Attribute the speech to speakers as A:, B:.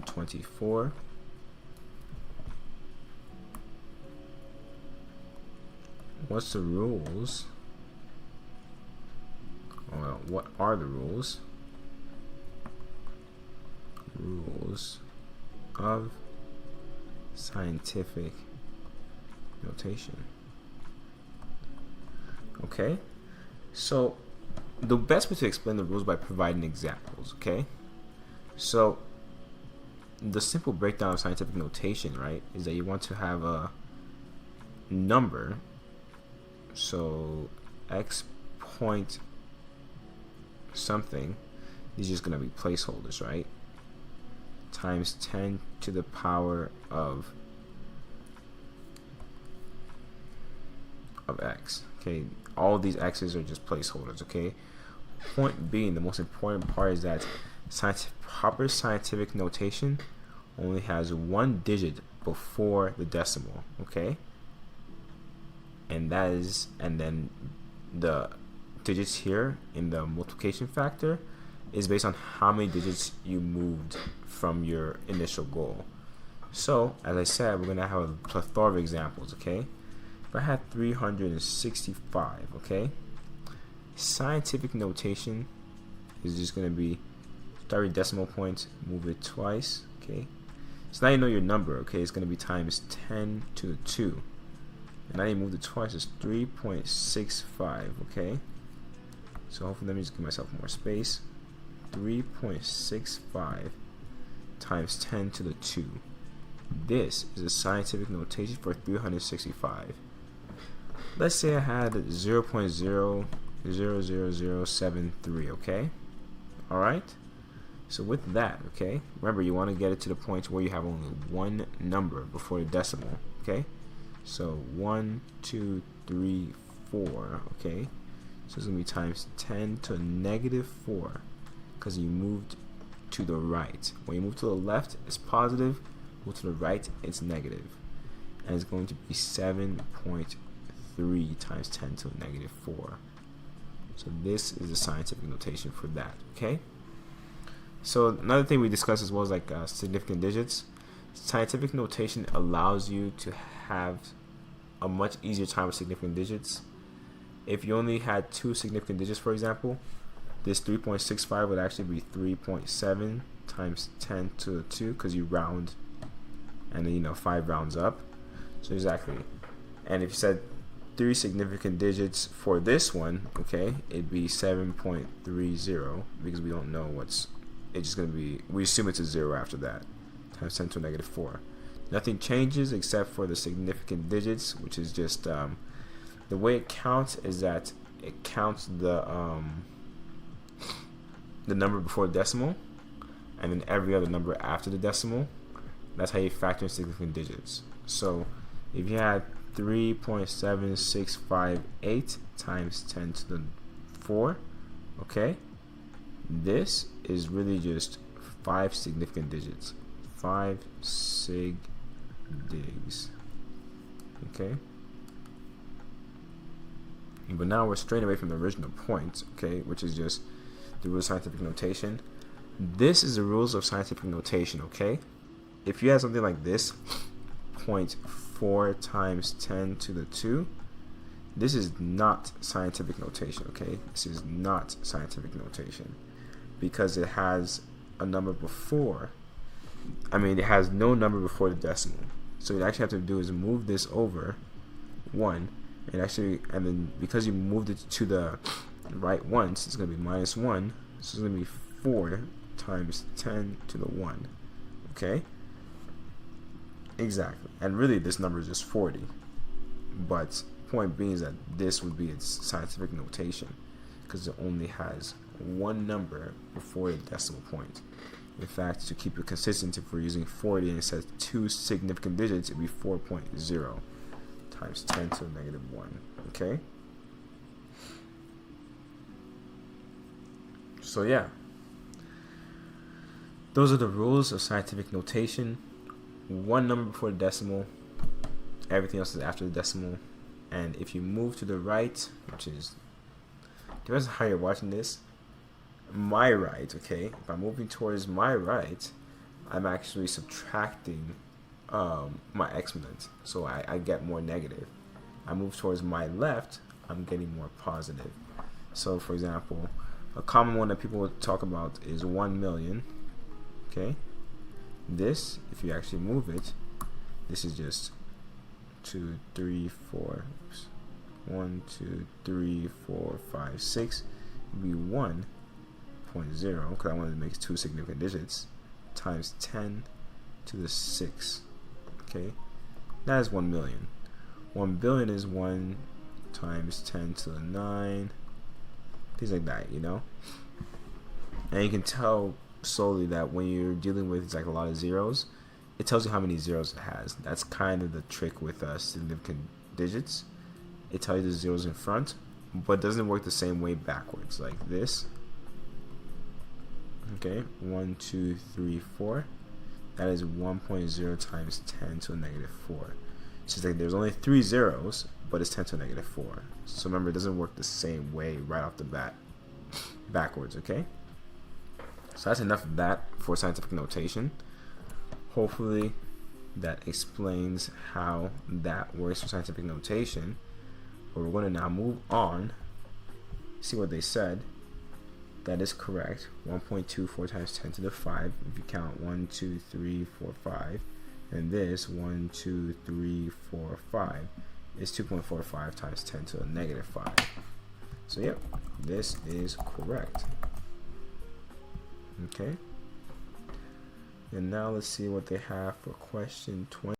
A: 24. What's the rules? Well, what are the rules? Rules of scientific notation. Okay, so the best way to explain the rules by providing examples. Okay, so the simple breakdown of scientific notation, right, is that you want to have a number. So x point something, these are just going to be placeholders, right, times 10 to the power of x. Okay, all these x's are just placeholders. Okay, point being, the most important part is that proper scientific notation only has one digit before the decimal. Okay, and that is, and then the digits here in the multiplication factor is based on how many digits you moved from your initial goal. So as I said, we're gonna have a plethora of examples. Okay, if I had 365, okay, scientific notation is just gonna be start with decimal point, move it twice. Okay, so now you know your number. Okay, it's gonna be times 10 to the 2, and now you move it twice, it's 3.65. okay, so hopefully, let me just give myself more space. 3.65 times 10 to the 2. This is a scientific notation for 365. Let's say I had 0.00073, okay? Alright? So with that, okay, remember you want to get it to the point where you have only one number before the decimal, okay? So 1, 2, 3, 4, okay? So it's going to be times 10 to negative 4 because you moved to the right. When you move to the left, it's positive. Move to the right, it's negative. And it's going to be 7.3 times 10 to negative 4. So this is the scientific notation for that, okay? So another thing we discussed as well is like significant digits. Scientific notation allows you to have a much easier time with significant digits. If you only had two significant digits, for example, this 3.65 would actually be 3.7 times 10 to the 2 because you round, and then 5 rounds up. So exactly. And if you said 3 significant digits for this one, okay, it'd be 7.30 because we don't know what's, it's just going to be, we assume it's a 0 after that, times 10 to the negative 4. Nothing changes except for the significant digits, which is just the way it counts is that it counts the number before the decimal and then every other number after the decimal. That's how you factor in significant digits. So if you had 3.7658 times 10 to the 4, okay, this is really just 5 significant digits. 5 sig digs. Okay, but now we're straying away from the original point, okay, which is just the rules of scientific notation. This is the rules of scientific notation, okay? If you have something like this, 0.4 times 10 to the 2, this is not scientific notation, okay? This is not scientific notation because it has a number before. It has no number before the decimal. So what you actually have to do is move this over 1, and then because you moved it to the right once, it's going to be -1. So it's going to be 4 times 10 to the 1. Okay? Exactly. And really this number is just 40. But point being is that this would be its scientific notation because it only has one number before the decimal point. In fact, to keep it consistent, if we're using 40 and it says 2 significant digits, it'd be 4.0 times 10 to the negative 1. Okay? So yeah, those are the rules of scientific notation. One number before the decimal, everything else is after the decimal. And if you move to the right, which is, depends on how you're watching this, my right, okay, if I'm moving towards my right, I'm actually subtracting my exponent, so I get more negative. I move towards my left, I'm getting more positive. So for example, a common one that people talk about is 1 million. Okay, this, if you actually move it, this is just 2, 3, 4, oops, 1, 2, 3, 4, 5, 6. It'd be 1.0, because I wanted to make 2 significant digits, times 10 to the 6. Okay, that is 1 million. 1 billion is 1 times 10 to the 9, things like that, you know. And you can tell slowly that when you're dealing with like a lot of zeros, it tells you how many zeros it has. That's kind of the trick with significant digits. It tells you the zeros in front, but it doesn't work the same way backwards, like this. Okay, 1, 2, 3, 4. That is 1.0 times 10 to the negative 4. So it's like there's only 3 zeros, but it's 10 to the negative 4. So remember, it doesn't work the same way right off the bat backwards, okay? So that's enough of that for scientific notation. Hopefully that explains how that works for scientific notation. But we're going to now move on, see what they said. That is correct. 1.24 times 10 to the 5. If you count 1, 2, 3, 4, 5. And this 1, 2, 3, 4, 5 is 2.45 times 10 to the negative 5. So yep, this is correct. Okay. And now let's see what they have for question 20.